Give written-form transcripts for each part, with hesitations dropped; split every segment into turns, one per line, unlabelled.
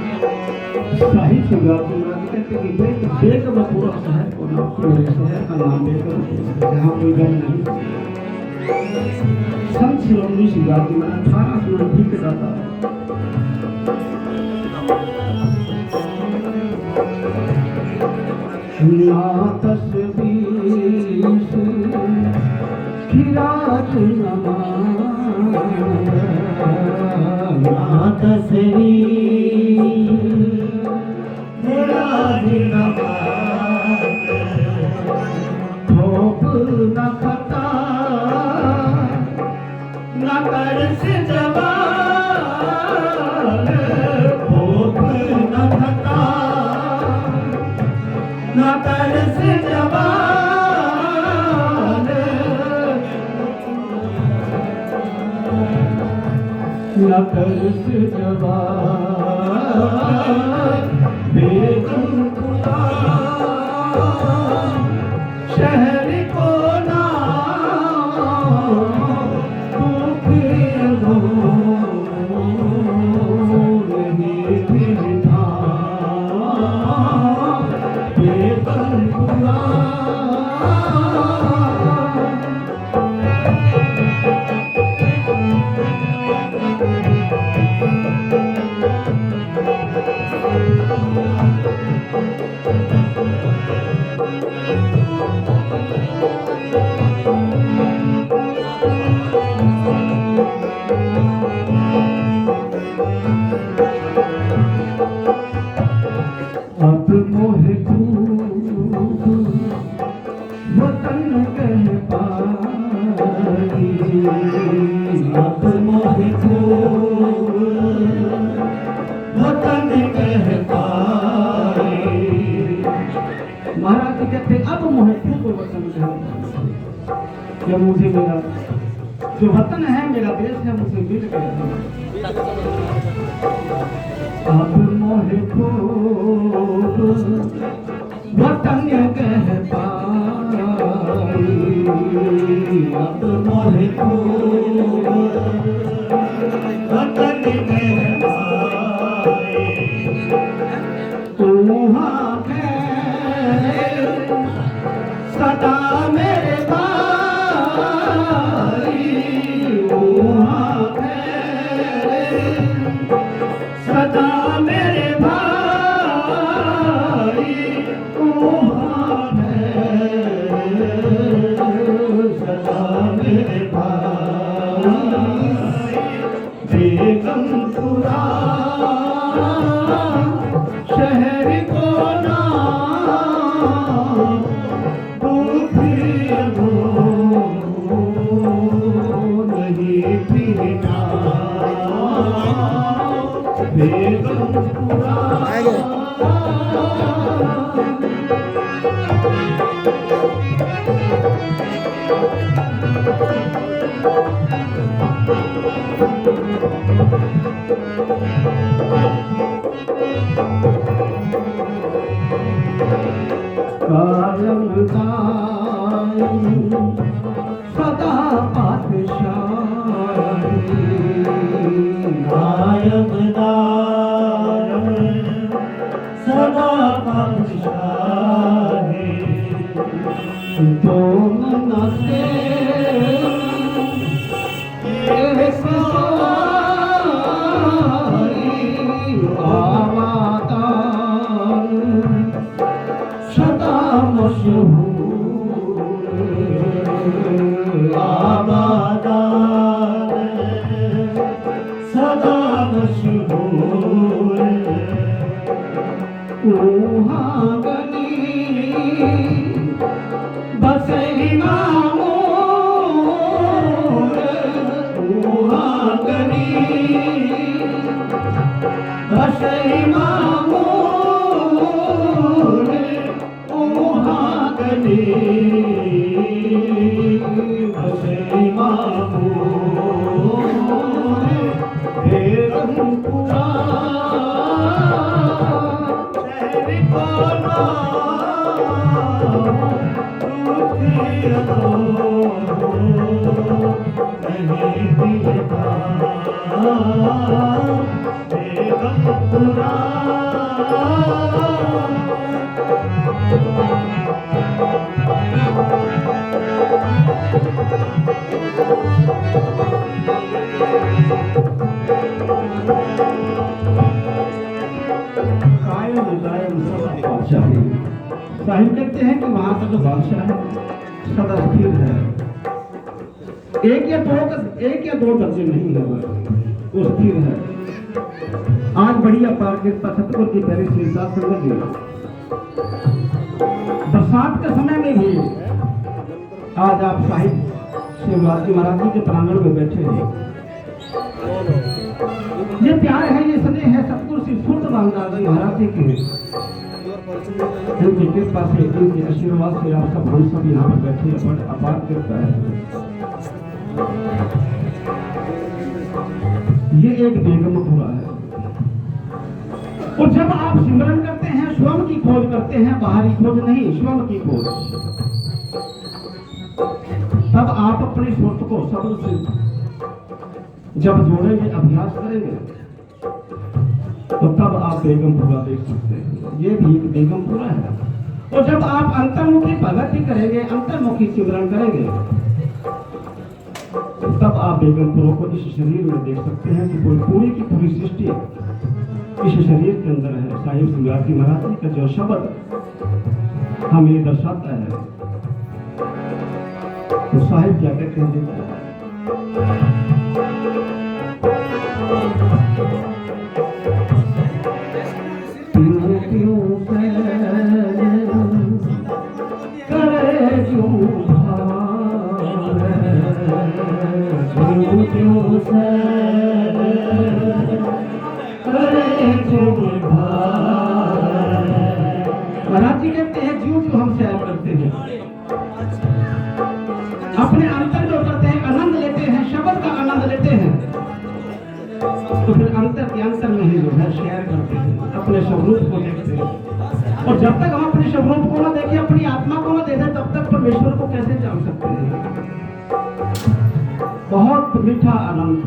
शाही शुरुआत कहते कि बेग में पूरा शहर को नाम, पूरे शहर का नाम बेग जहाँ कोई गम नहीं। संत शिरोमणि शिवराज जी महाराज 1890 के दाता शहर को महाराज जी कहते अब मोहे को वतन जब मुझे मेरा जो वतन है मेरा देश है मुझे मिल गया अब मोहे को वतन कह पाई अब मोहे को वतन कह पाई सदा मेरे भाई सदा मेरे भाई सदा मेरे भाई बेगमपुरा शहर को सदा पातशाही सदा पातशाही तो नसे सदा मशहूर आबादान सदा मशहूर गनी बसई मामूर गनी बसई मामूर गनी बसई मामूर बेगमपुरा शहर को साहिब कहते हैं कि वहां का जो बादशाह है सदा स्थिर है, एक या दो दर्जे नहीं है, वो स्थिर है। आज बड़ी अपार कृपा सतगुरु की पहली श्री साथ संगत जी, बरसात के समय में भी आज आप साहिब शिवराज महाराज जी के प्रांगण में बैठे हैं। ये प्यार है, ये स्नेह है सतगुरु श्री सुरत बांगदार जी महाराज जी के, इनकी कृपा से, इनके आशीर्वाद से आप सब हम सब यहाँ पर बैठे हैं। बड़ अपार कृपा है। ये एक बेगमपुरा है, और जब आप सिमरन करते हैं स्वयं की खोज करते हैं, बाहरी खोज नहीं, स्वयं की खोज, तब आप अपने स्वरूप को शब्द से जब जोड़ेंगे, अभ्यास करेंगे, तो तब आप बेगमपुरा देख सकते हैं। ये भी एक बेगमपुरा है। और जब आप अंतर्मुखी प्रगति करेंगे, अंतर्मुखी सिमरन करेंगे, तब आप बेगमपुरा को इस शरीर में देख सकते हैं कि कोई पूरी की पूरी सृष्टि इस शरीर के अंदर है। साहिब शिवराज महाराज जी का जो शब्द हमें दर्शाता है, तो साहिब क्या कहते हैं, महाराज जी कहते हैं जीव जो हम सैर करते हैं, अपने अंतर जो करते हैं, आनंद लेते हैं, शब्द का आनंद लेते हैं, तो फिर अंतर के अंतर में ही जो है शेयर करते हैं, अपने स्वरूप को देखते हैं। और जब तक हम अपने स्वरूप को ना देखें, अपनी आत्मा को ना देखें, तब तक परमेश्वर को कैसे जान सकते हैं। बहुत मीठा आनंद,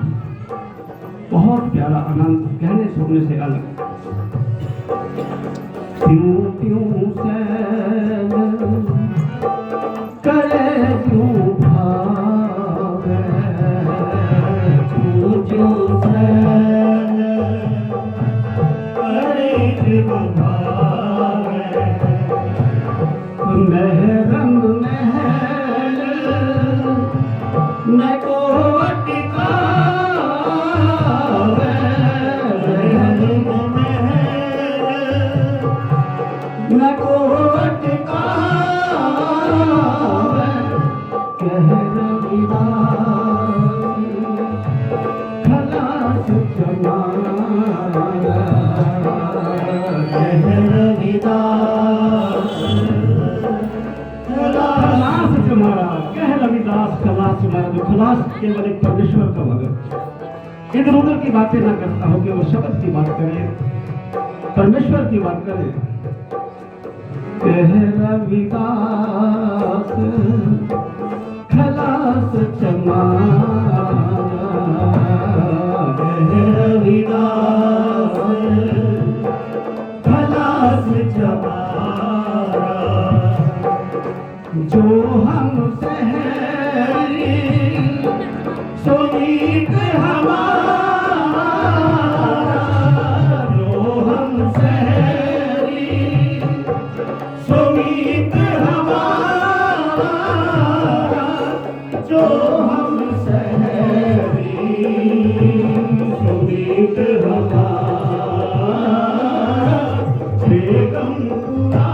बहुत प्यारा आनंद, कहने सुनने से अलग। त्यों त्यों सैल करे त्यों भावे, त्यों त्यों सैल करे त्यों भावे, महरंग महल न को अटका, न को अटका, कह रविदास खलास चमारा, कह रविदास खलास चमारा, कह रविदास खलास चमारा। जो खलास केवल एक परमेश्वर का भगत इधर उधर की बातें ना करता हो, केवल शब्द की बात करे, परमेश्वर की बात करे। कह रविदास खलास चमारा, कह रविदास खलास चमारा। जो हम सहरी सोनीत हमारा, जो हम सहरी सोनीत हमारा, जो हम सहरी सोनीत हमारा, बेगमपुरा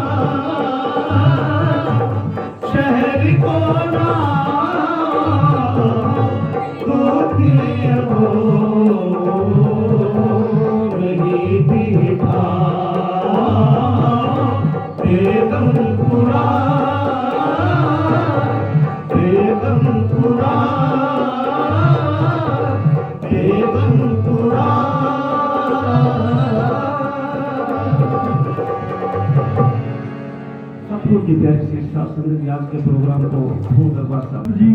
शहर को ना नहीं दिखा, बेगमपुरा बेगमपुरा बेगमपुरा। सतगुरु की प्यारी से संगत आज के प्रोग्राम को दरबार साहब
जी,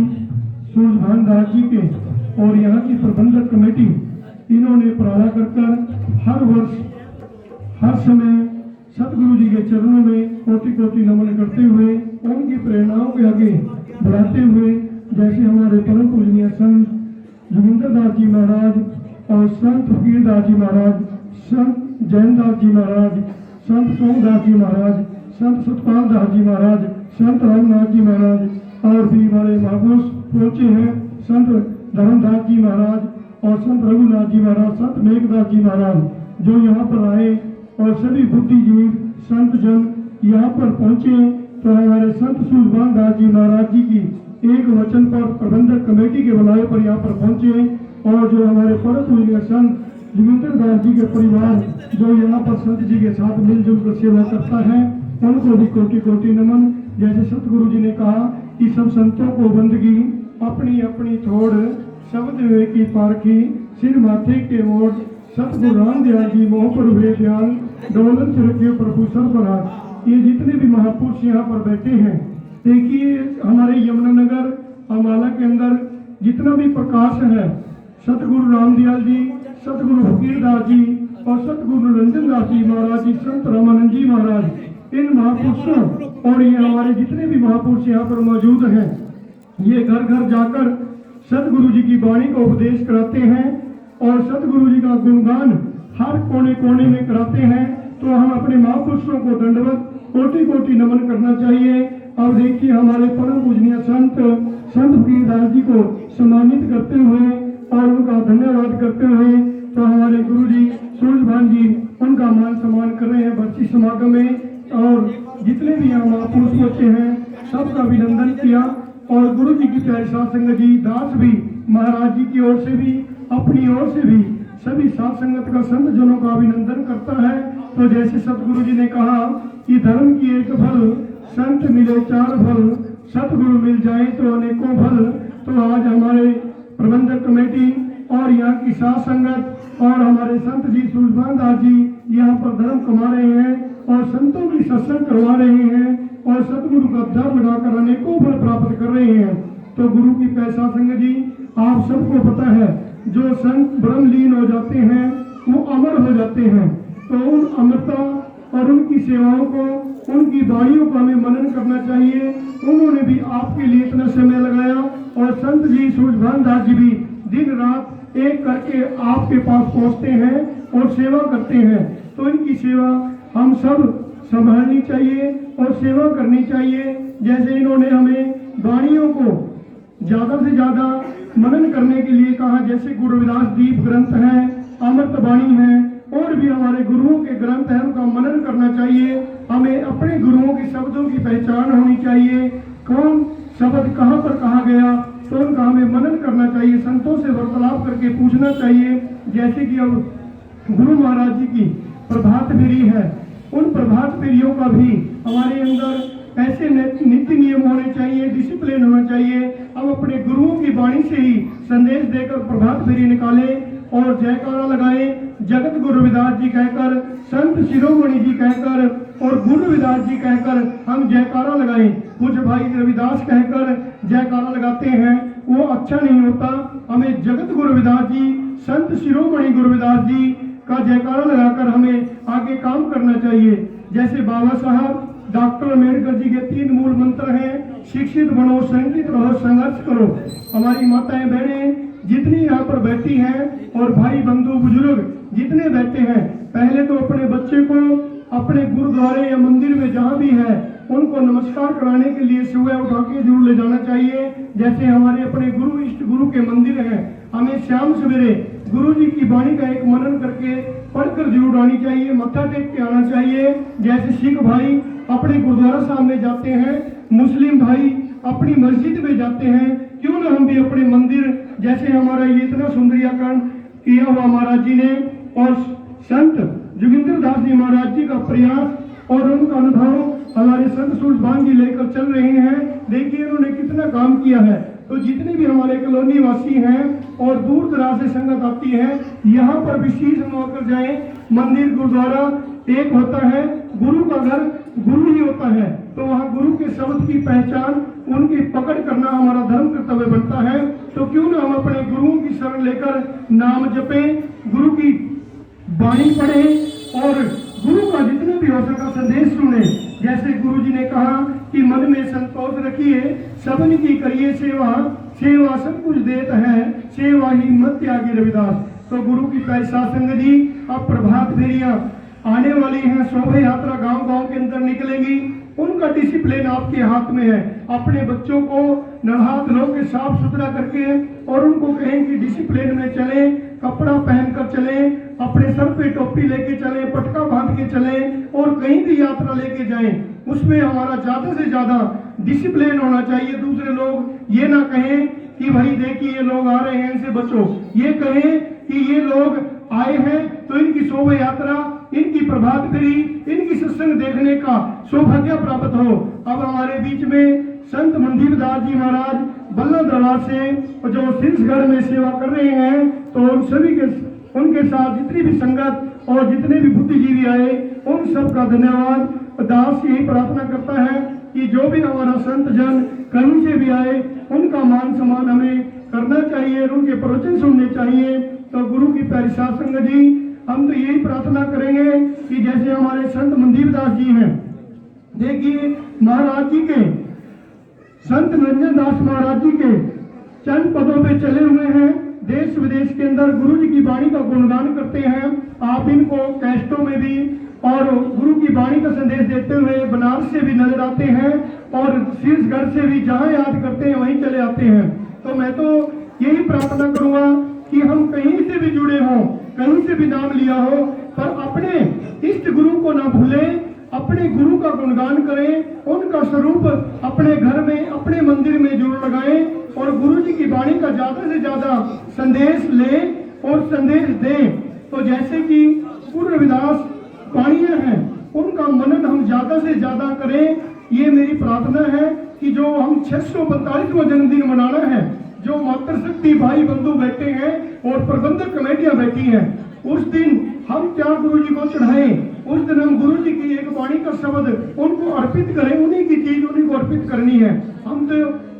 सूरजभान दास जी के और यहाँ की प्रबंधक कमेटी, इन्होंने प्रारा कर हर वर्ष हर समय सतगुरु जी के चरणों में कोटि कोटि नमन करते हुए उनकी प्रेरणाओं के आगे बढ़ाते हुए, जैसे हमारे परम पूजनीय संत जोगिंदर दास जी महाराज और संत फकीर दास जी महाराज, संत जैन दास जी महाराज, संत सोमदास जी महाराज, संत सतपाल दास जी महाराज, संत रामनाथ जी महाराज और भी हमारे महापुरुष पहुंचे हैं, संत धर्मदास जी महाराज और संत रघुनाथ जी महाराज, संत मेघदास जी महाराज, जो यहाँ पर आए और सभी बुद्धिजीव संत जन यहाँ पर पहुंचे। तो हमारे संत सूरभान दास जी महाराज जी की एक वचन पर प्रबंधक कमेटी के बुलाए पर यहाँ पर पहुंचे और जो हमारे परम पूजनीय संत जोगिंदर दास जी के परिवार जो यहाँ पर संत जी के साथ मिलजुल कर सेवा करता है, उनको भी कोटि कोटि नमन। जैसे सतगुरु जी ने कहा कि सब संतों को बंदगी अपनी अपनी थोड़, शब्द वे की पारखी सिर माथे के मोड़, सतगुरु रामदयाल जी मोह पर हुए ध्यान, दौलत रखे प्रभु सर पर हाथ। ये जितने भी महापुरुष यहाँ पर बैठे हैं, देखिए हमारे यमुनानगर अम्बाला के अंदर जितना भी प्रकाश है, सतगुरु रामदयाल जी, सतगुरु फकीर दास जी और सतगुरु रंजन दास जी महाराज जी, संत रामानंद जी महाराज, इन महापुरुषों और ये हमारे जितने भी महापुरुष यहाँ पर मौजूद हैं, ये घर घर जाकर सतगुरु जी की वाणी का उपदेश कराते हैं और सतगुरु जी का गुणगान हर कोने कोने में कराते हैं। तो हम अपने महापुरुषों को दंडवत कोटि कोटि नमन करना चाहिए। अब देखिए हमारे परम पूजनीय संत फकीर दास जी को सम्मानित करते हुए और उनका धन्यवाद करते हुए तो हमारे गुरु जी सूरजभान जी उनका मान सम्मान कर रहे हैं बच्ची समागम में। और जितने भी यहाँ महापुरुष पहुंचे हैं सबका अभिनंदन किया और गुरु जी की प्यारी साध संगत जी दास भी महाराज जी की ओर से भी अपनी ओर से भी सभी साध संगत का संत जनों का अभिनंदन करता है। तो जैसे सतगुरु जी ने कहा कि धर्म की एक फल, संत मिले चार फल, सतगुरु मिल जाए तो अनेकों फल। तो आज हमारे प्रबंधक कमेटी और यहाँ की साध संगत और हमारे संत जी सूरजभान दास जी यहाँ पर धर्म कमा रहे हैं और संतों की सत्संग करवा रहे हैं और सतगुरु का दर लगाकर अनेकों फल प्राप्त कर रहे हैं। तो गुरु की पैसा संगत जी आप सबको पता है, जो संत ब्रह्मलीन हो जाते हैं वो अमर हो जाते हैं। तो उन अमरता और उनकी सेवाओं को, उनकी वाणियों को हमें मनन करना चाहिए। उन्होंने भी आपके लिए इतना समय लगाया और संत जी सूरजभान दास जी भी दिन रात एक करके आपके पास पहुंचते हैं और सेवा करते हैं। तो इनकी सेवा हम सब संभालनी चाहिए और सेवा करनी चाहिए। जैसे इन्होंने हमें वाणियों को ज्यादा से ज्यादा मनन करने के लिए कहा, जैसे गुरु रविदास दीप ग्रंथ है, अमृत वाणी है और भी हमारे गुरुओं के ग्रंथ है, उनका मनन करना चाहिए। हमें अपने गुरुओं के शब्दों की पहचान होनी चाहिए, कौन शब्द कहाँ पर कहा गया तो उनका हमें मनन करना चाहिए, संतों से वार्तालाप करके पूछना चाहिए। जैसे कि अब गुरु महाराज जी की प्रभात फेरी है, उन प्रभात फेरियों का भी हमारे अंदर ऐसे नित्य नियम होने चाहिए, डिसिप्लिन होना चाहिए। हम अपने गुरुओं की वाणी से ही संदेश देकर प्रभात फेरी निकाले और जयकारा लगाए, जगत गुरु रविदास जी कहकर, संत शिरोमणि जी कहकर और गुरु रविदास जी कहकर हम जयकारा लगाएं। कुछ भाई रविदास कहकर जयकारा लगाते हैं, वो अच्छा नहीं होता। हमें जगत गुरु रविदास जी, संत शिरोमणि गुरु रविदास जी का जयकारा लगाकर हमें आगे काम करना चाहिए। जैसे बाबा साहब डॉक्टर अम्बेडकर जी के 3 मूल मंत्र हैं, शिक्षित बनो, संगठित रहो, संघर्ष करो। हमारी माताएं बहनें जितनी यहाँ पर बैठी हैं और भाई बंधु बुजुर्ग जितने बैठे हैं, पहले तो अपने बच्चे को अपने गुरुद्वारे या मंदिर में जहाँ भी है उनको नमस्कार कराने के लिए सुबह उठा के जरूर ले जाना चाहिए। जैसे हमारे अपने गुरु इष्ट गुरु के मंदिर हैं, हमें शाम सवेरे गुरु जी की वाणी का एक मनन करके पढ़कर जरूर आनी चाहिए, मत्था टेक के आना चाहिए। जैसे सिख भाई अपने गुरुद्वारा साहब में जाते हैं, मुस्लिम भाई अपनी मस्जिद में जाते हैं, क्यों ना हम भी अपने मंदिर, जैसे हमारा ये इतना सुंदरीकरण किया हुआ महाराज जी ने और संत जोगिंदर दास जी महाराज जी का प्रयास और उनका अनुभव हमारे संत सूरजभान जी लेकर चल रहे हैं। देखिए इन्होंने कितना काम किया है। तो जितने भी हमारे कॉलोनी वासी हैं और दूर दराज से संगत आती है, यहाँ पर विशेष होकर जाए। मंदिर गुरुद्वारा एक होता है, गुरु का घर गुरु ही होता है, तो वहाँ गुरु के शब्द की पहचान, उनकी पकड़ करना हमारा धर्म कर्तव्य बनता है। तो क्यों ना हम अपने गुरुओं की शरण लेकर नाम जपें, गुरु की वाणी पढ़ें और गुरु हो सका संदेश सुने। जैसे गुरु जी ने कहा कि मन में संतोष रखिए, सबन की करिए सेवा, सेवा सब कुछ देता है, सेवा ही मत त्यागी रविदास। तो गुरु की प्यारी साध संगत जी, अब प्रभात फेरियां आने वाली हैं, शोभा यात्रा गांव गांव के अंदर निकलेगी, उनका डिसिप्लिन आपके हाथ में है। अपने बच्चों को नहा धो के साफ सुथरा करके और उनको कहें कि डिसिप्लिन में चलें, कपड़ा पहनकर चलें, अपने सर पे टोपी लेके चलें, पटका बांध के चलें और कहीं भी यात्रा लेके जाएं, उसमें हमारा ज्यादा से ज्यादा डिसिप्लिन होना चाहिए। दूसरे लोग ये ना कहें कि भाई देखिए ये लोग आ रहे हैं, इनसे बचो, ये कहें कि ये लोग आए हैं तो इनकी शोभा यात्रा, इनकी प्रभात फेरी, इनकी सत्संग देखने का सौभाग्य प्राप्त हो। अब हमारे बीच में संत मनदीप दास जी महाराज बल्ला दरबार से जो शीर्षगढ़ में सेवा कर रहे हैं, तो उन सभी के उनके साथ जितनी भी संगत और जितने भी बुद्धिजीवी आए, उन सब का धन्यवाद। दास यही प्रार्थना करता है कि जो भी हमारा संत जन कहीं से भी आए, उनका मान सम्मान हमें करना चाहिए, उनके प्रवचन सुनने चाहिए। तो गुरु की प्यारी साध संगत जी, हम तो यही प्रार्थना करेंगे कि जैसे हमारे संत मनदीप दास जी हैं, देखिए महाराज जी के, संत निरंजन दास महाराज जी के चंद पदों पे चले हुए हैं, देश विदेश के अंदर गुरु जी की वाणी का गुणगान करते हैं। आप इनको कैस्टों में भी और गुरु की वाणी का संदेश देते हुए बनारस से भी नजर आते हैं और शीर्षगढ़ से भी जहां याद करते हैं वहीं चले आते हैं। तो मैं तो यही प्रार्थना करूंगा कि हम कहीं से भी जुड़े हों, कहीं से भी नाम लिया हो, पर अपने इष्ट गुरु को ना भूलें, अपने गुरु का गुणगान करें, उनका स्वरूप अपने घर में, अपने मंदिर में जोड़ लगाएं और गुरु जी की वाणी का ज्यादा से ज्यादा संदेश लें और संदेश दें। तो जैसे कि गुरु रविदास वाणियां हैं, उनका मनन हम ज्यादा से ज्यादा करें। ये मेरी प्रार्थना है कि जो हम 645वां जन्मदिन मनाना है, जो मातृशक्ति भाई बंधु बैठे हैं और प्रबंधक कमेटियां बैठी हैं, उस दिन हम क्या गुरु जी को चढ़ाएं, उस दिन हम गुरु जी की एक वाणी का शब्द उनको अर्पित करें, उन्हीं की चीज उन्हीं को अर्पित करनी है। हम तो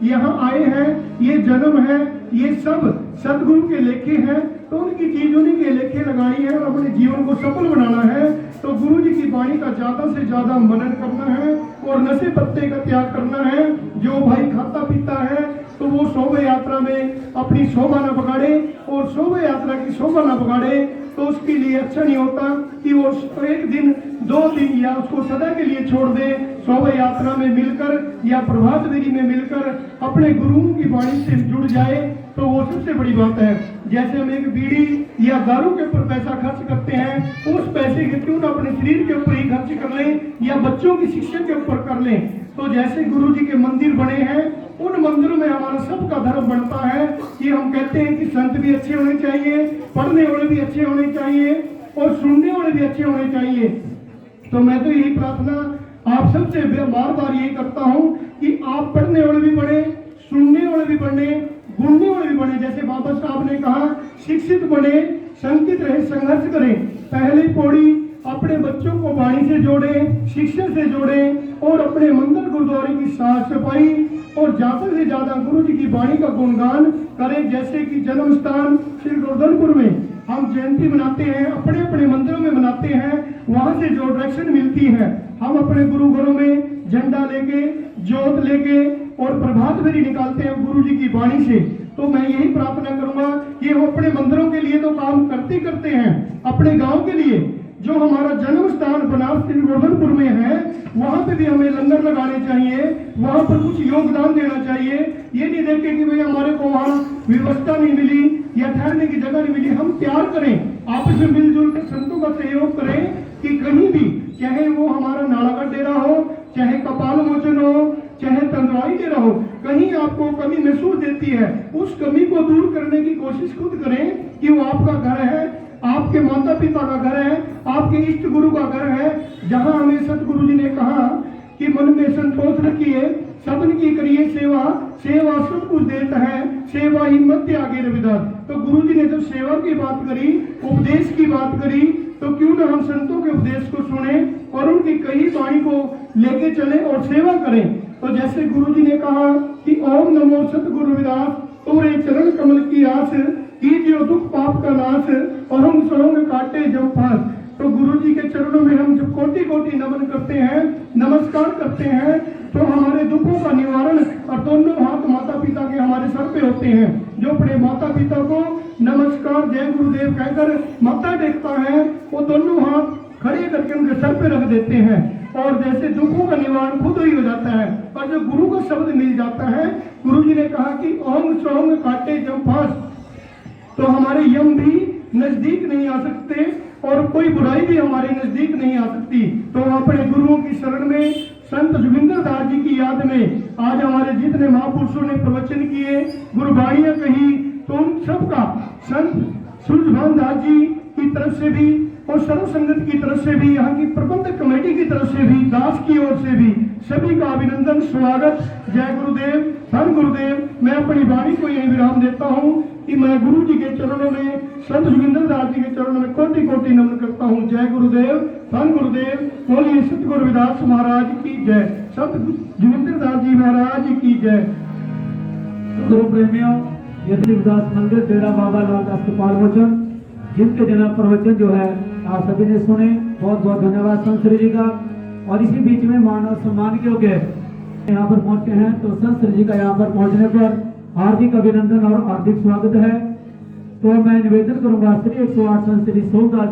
यहाँ आए हैं, ये जन्म है, ये सब सदगुरु के लेखे हैं, तो उनकी चीज उन्हीं के लेखे लगानी है और अपने जीवन को सफल बनाना है। तो गुरु जी की वाणी का ज्यादा से ज्यादा मनन करना है और नशे पत्ते का त्याग करना है। जो भाई खाता पीता है तो वो शोभा यात्रा में अपनी शोभा न बगाड़े और शोभा यात्रा की शोभा न बगाड़े, तो उसके लिए अच्छा नहीं होता कि वो एक दिन 2 दिन या उसको सदा के लिए छोड़ दे। शोभा यात्रा में मिलकर या प्रभात फेरी में मिलकर अपने गुरुओं की वाणी से जुड़ जाए, तो वो सबसे बड़ी बात है। जैसे हम एक बीड़ी या दारू के ऊपर पैसा खर्च करते हैं, उस पैसे के क्यों ना अपने शरीर के ऊपर ही खर्च कर लें या बच्चों की शिक्षा के ऊपर कर लें। तो जैसे गुरु जी के मंदिर बने हैं, उन मंदिरों में हमारा सबका धर्म बनता है कि हम कहते हैं कि संत भी अच्छे होने चाहिए, पढ़ने वाले भी अच्छे होने चाहिए और सुनने वाले भी अच्छे होने चाहिए। तो मैं तो यही प्रार्थना आप सबसे बार बार यही करता हूँ कि आप पढ़ने वाले भी बने, सुनने वाले भी बने, गुणने वाले भी बने। जैसे बाबा साहब ने कहा, शिक्षित बने, संकित रहे, संघर्ष करें। पहली पौड़ी अपने बच्चों को वाणी से जोड़ें, शिक्षा से जोड़ें और अपने मंदिर गुरुद्वारे की साफ सफाई और ज्यादा से ज्यादा गुरु जी की वाणी का गुणगान करें। जैसे कि जन्म स्थान श्री गोवर्धनपुर में हम जयंती मनाते हैं, अपने अपने मंदिरों में मनाते हैं, वहां से जो डायरेक्शन मिलती है, हम अपने गुरु घरों में झंडा लेके, जोत लेके और प्रभात फेरी निकालते हैं गुरु जी की वाणी से। तो मैं यही प्रार्थना करूंगा कि हम अपने मंदिरों के लिए तो काम करते हैं, अपने गांव के लिए जो हमारा जन्म स्थान बनारस श्री गोवर्धनपुर में है, वहां पे भी हमें लंगर लगाने चाहिए, वहां पर कुछ योगदान देना चाहिए। ये नहीं देखे कि भाई हमारे को वहाँ व्यवस्था नहीं मिली या ठहरने की जगह नहीं मिली। हम प्यार करें, आपस में मिलजुल कर संतों का सहयोग करें कि कहीं भी, चाहे वो हमारा नालागढ़ डेरा हो, चाहे कपाल मोचन हो, चाहे तंदवाई डेरा हो, कहीं आपको कमी महसूस देती है, उस कमी को दूर करने की कोशिश खुद करें कि वो आपका घर है, आपके माता पिता का घर है, आपके इष्ट गुरु का घर है, जहां हमें सतगुरु जी ने कहा कि मन में संतोष रखिए, सबन की करिए सेवा, सेवा सब कुछ देता है, सेवा ही मत त्यागे रविदास। तो गुरु जी ने जब सेवा की बात करी, उपदेश की बात करी, तो क्यों ना हम संतों के उपदेश को सुने और उनकी कही वाणी को लेके चले और सेवा करें। तो जैसे गुरु जी ने कहा कि ओम नमो सतगुरु रविदास, तोरे चरण कमल की आस, कीजिए दुख पाप का नाश और हम सरोंग काटे जब पास। तो गुरु जी के चरणों में हम जब कोटि कोटि नमन करते हैं, नमस्कार करते हैं, तो हमारे दुखों का निवारण और दोनों हाथ माता पिता के हमारे सर पे होते हैं। जो अपने माता पिता को नमस्कार जय गुरुदेव कहकर माथा टेकता है, वो दोनों हाथ खड़े करके उनके सर पे रख देते हैं और जैसे दुखों का निवारण खुद ही हो जाता है। और जो गुरु का शब्द मिल जाता है, गुरु जी ने कहा कि ओंग चोंग काटे जम फांस, तो हमारे यम भी नजदीक नहीं आ सकते और कोई बुराई भी हमारे नजदीक नहीं आ सकती। तो अपने गुरुओं की शरण में संत जोगिंदर दास जी की याद में आज हमारे जितने महापुरुषों ने प्रवचन किए, गुरबाणियां कही, तो उन सबका संत सूरजभान दास जी की तरफ से भी और सर्व संगत की तरफ से भी, यहाँ की प्रबंधक कमेटी की तरफ से भी, दास की ओर से भी सभी का अभिनंदन, स्वागत। जय गुरुदेव, धन गुरुदेव। मैं अपनी वाणी को यही विराम देता हूँ कि मैं गुरु जी के चरणों में, संत जोगिंदर दास जी के चरणों में कोटि कोटि नमन करता हूँ। जय गुरुदेव, धन गुरुदेव। बोलिए सतगुरु रविदास महाराज की जय, संत जोगिंदर दास जी महाराज की जय।
गुरु प्रेमियों, ये रविदास मंदिर डेरा बाबा लाल दास के प्रवचन, जिनके जन्म प्रवचन जो है आप सभी ने सुने। बहुत बहुत धन्यवाद संत श्री जी का। और इसी बीच में मानव सम्मान के योग्य यहाँ पर पहुंचे हैं, तो संत श्री जी का यहाँ पर पहुंचने पर हार्दिक अभिनंदन और हार्दिक स्वागत है। तो मैं निवेदन करूंगा श्री 108 संत श्री सोमदास